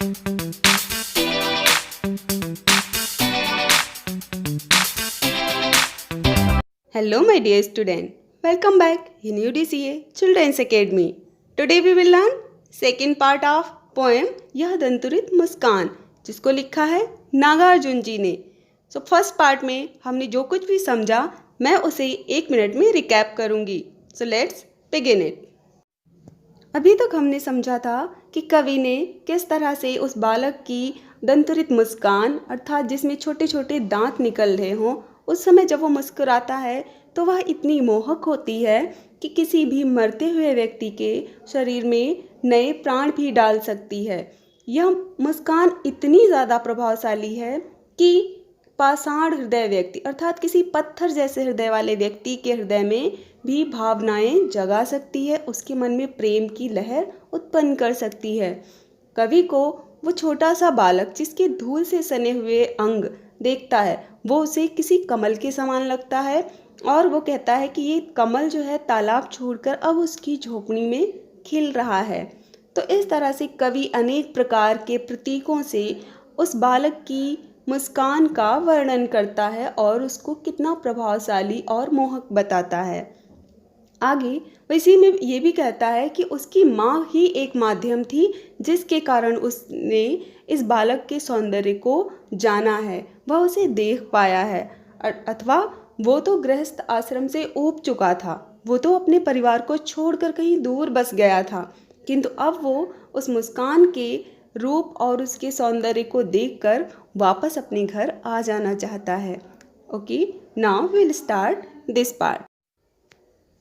Hello, my dear student. Welcome back in UDCA Children's Academy. Today we will learn second part of poem यह दंतुरित मुस्कान, जिसको लिखा है नागार्जुन जी ने. So first part में हमने जो कुछ भी समझा मैं उसे 1 मिनट में रिकैप करूँगी. So let's begin it. अभी तक हमने समझा था कि कवि ने किस तरह से उस बालक की दंतुरित मुस्कान अर्थात जिसमें छोटे छोटे दांत निकल रहे हों, उस समय जब वो मुस्कुराता है तो वह इतनी मोहक होती है कि किसी भी मरते हुए व्यक्ति के शरीर में नए प्राण भी डाल सकती है. यह मुस्कान इतनी ज़्यादा प्रभावशाली है कि पाषाण हृदय व्यक्ति अर्थात किसी पत्थर जैसे हृदय वाले व्यक्ति के हृदय में भी भावनाएं जगा सकती है, उसके मन में प्रेम की लहर उत्पन्न कर सकती है. कवि को वो छोटा सा बालक जिसके धूल से सने हुए अंग देखता है, वो उसे किसी कमल के समान लगता है और वो कहता है कि ये कमल जो है तालाब छोड़कर अब उसकी झोपड़ी में खिल रहा है. तो इस तरह से कवि अनेक प्रकार के प्रतीकों से उस बालक की मुस्कान का वर्णन करता है और उसको कितना प्रभावशाली और मोहक बताता है. आगे इसी में ये भी कहता है कि उसकी माँ ही एक माध्यम थी जिसके कारण उसने इस बालक के सौंदर्य को जाना है, वह उसे देख पाया है. अथवा वो तो गृहस्थ आश्रम से ऊब चुका था, वो तो अपने परिवार को छोड़कर कहीं दूर बस गया था, किंतु अब वो उस मुस्कान के रूप और उसके सौंदर्य को देखकर वापस अपने घर आ जाना चाहता है. Okay, now will start this part.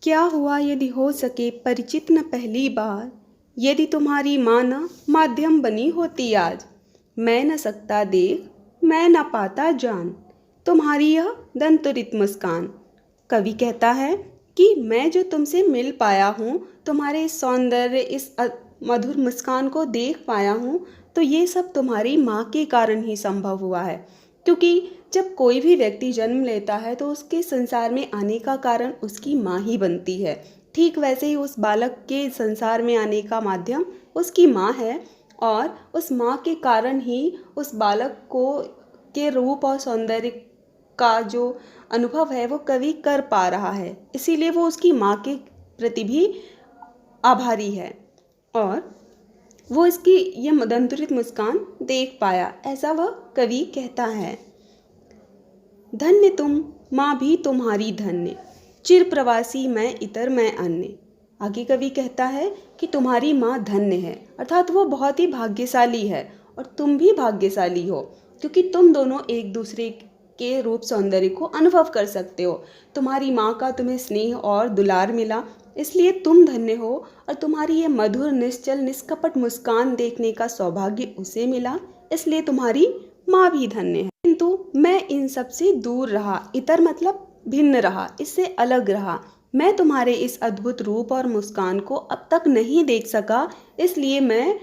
क्या हुआ यदि हो सके परिचित न पहली बार, यदि तुम्हारी माँ न माध्यम बनी होती आज. मैं न सकता देख, मैं न पाता जान, तुम्हारी यह दंतुरित मुस्कान. कवि कहता है कि मैं जो तुमसे मिल पाया हूँ, तुम्हारे सौंदर्य इस मधुर मुस्कान को देख पाया हूँ, तो ये सब तुम्हारी माँ के कारण ही संभव हुआ है. क्योंकि जब कोई भी व्यक्ति जन्म लेता है तो उसके संसार में आने का कारण उसकी माँ ही बनती है. ठीक वैसे ही उस बालक के संसार में आने का माध्यम उसकी माँ है और उस माँ के कारण ही उस बालक को के रूप और सौंदर्य का जो अनुभव है वो कवि कर पा रहा है. इसीलिए वो उसकी माँ के प्रति भी आभारी है और वो इसकी ये दंतुरित मुस्कान देख पाया, ऐसा वह कवि कहता है. धन्य तुम माँ भी तुम्हारी धन्य, चिर प्रवासी मैं इतर मैं अन्य. आगे कवि कहता है कि तुम्हारी माँ धन्य है अर्थात वो बहुत ही भाग्यशाली है और तुम भी भाग्यशाली हो क्योंकि तुम दोनों एक दूसरे के रूप सौंदर्य को अनुभव कर सकते हो. तुम्हारी माँ का तुम्हें स्नेह और दुलार मिला, इसलिए तुम धन्य हो और तुम्हारी ये मधुर निश्चल निष्कपट मुस्कान देखने का सौभाग्य उसे मिला, इसलिए तुम्हारी माँ भी धन्य है. किंतु मैं इन सब से दूर रहा, इतर मतलब भिन्न रहा, इससे अलग रहा. मैं तुम्हारे इस अद्भुत रूप और मुस्कान को अब तक नहीं देख सका, इसलिए मैं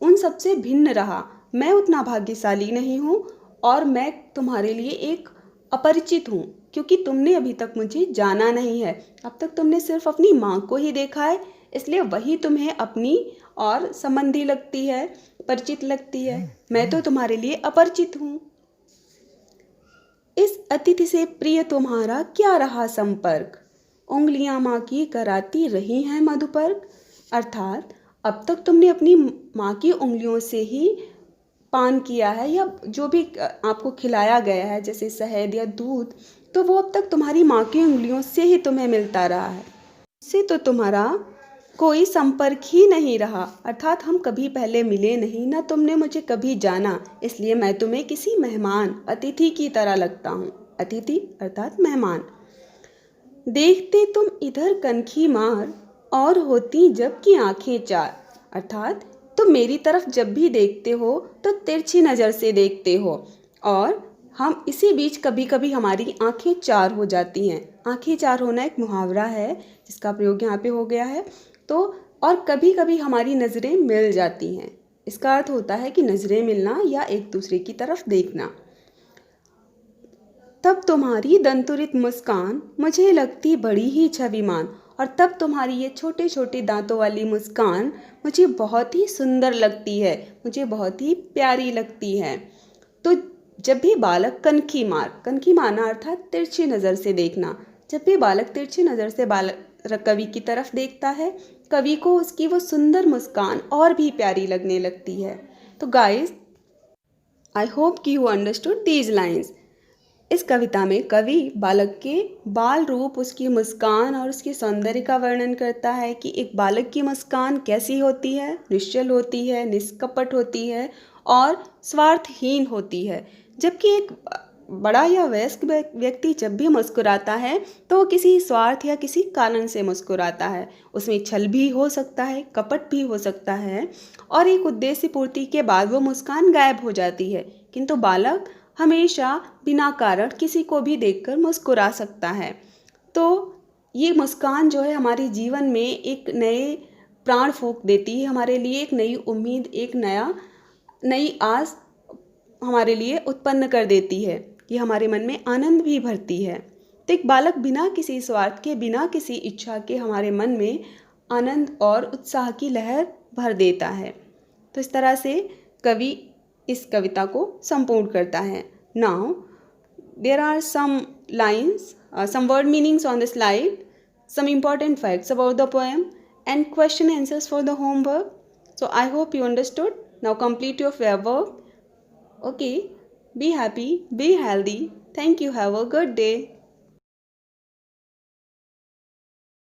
उन सब से भिन्न रहा. मैं उतना भाग्यशाली नहीं हूँ और मैं तुम्हारे लिए एक अपरिचित हूँ क्योंकि तुमने अभी तक मुझे जाना नहीं है. अब तक तुमने सिर्फ अपनी माँ को ही देखा है, इसलिए वही तुम्हें अपनी और संबंधी लगती है, परिचित लगती है. मैं तो तुम्हारे लिए अपरिचित हूँ. इस अतिथि से प्रिय तुम्हारा क्या रहा संपर्क, उंगलियां माँ की कराती रही हैं मधुपर्क. अर्थात अब तक तुमने अपनी माँ की उंगलियों से ही पान किया है या जो भी आपको खिलाया गया है जैसे शहद या दूध, तो वो अब तक तुम्हारी माँ की उंगलियों से ही तुम्हें मिलता रहा है. इससे तो तुम्हारा कोई संपर्क ही नहीं रहा, अर्थात हम कभी पहले मिले नहीं, ना तुमने मुझे कभी जाना, इसलिए मैं तुम्हें किसी मेहमान अतिथि की तरह लगता हूँ. अतिथि अर्थात मेहमान. देखते तुम इधर कनखी मार और होती जबकि आंखें चार. अर्थात तुम मेरी तरफ जब भी देखते हो तो तिरछी नज़र से देखते हो और हम इसी बीच कभी कभी हमारी आंखें चार हो जाती हैं. आंखें चार होना एक मुहावरा है जिसका प्रयोग यहाँ पे हो गया है. तो और कभी कभी हमारी नज़रें मिल जाती हैं, इसका अर्थ होता है कि नज़रें मिलना या एक दूसरे की तरफ देखना. तब तुम्हारी दंतुरित मुस्कान मुझे लगती बड़ी ही छविमान. और तब तुम्हारी ये छोटे छोटे दांतों वाली मुस्कान मुझे बहुत ही सुंदर लगती है, मुझे बहुत ही प्यारी लगती है। तो जब भी बालक कनखी मारना अर्थात तिरछी नज़र से देखना, जब भी बालक तिरछी नज़र से कवि की तरफ देखता है, कवि को उसकी वो सुंदर मुस्कान और भी प्यारी लगने लगती है। तो गाइस, आई होप कि यू अंडरस्टूड दीज लाइन्स। इस कविता में कवि बालक के बाल रूप, उसकी मुस्कान और उसके सौंदर्य का वर्णन करता है कि एक बालक की मुस्कान कैसी होती है, निश्चल होती है, निष्कपट होती है और स्वार्थहीन होती है। जबकि एक बड़ा या वयस्क व्यक्ति जब भी मुस्कुराता है तो वो किसी स्वार्थ या किसी कारण से मुस्कुराता है। उसमें छल भी हो सकता है, कपट भी हो सकता है और एक उद्देश्य पूर्ति के बाद वो मुस्कान गायब हो जाती है। किंतु बालक हमेशा बिना कारण किसी को भी देखकर मुस्कुरा सकता है। तो ये मुस्कान जो है हमारे जीवन में एक नए प्राण फूंक देती है, हमारे लिए एक नई उम्मीद, एक नई आस हमारे लिए उत्पन्न कर देती है कि हमारे मन में आनंद भी भरती है। तो एक बालक बिना किसी स्वार्थ के, बिना किसी इच्छा के हमारे मन में आनंद और उत्साह की लहर भर देता है। तो इस तरह से कवि इस कविता को संपूर्ण करता है। Now there are some lines, some word meanings on the slide, some important facts about the poem and question answers for the homework. So I hope you understood. Now complete your work. Okay, be happy, be healthy. Thank you. Have a good day.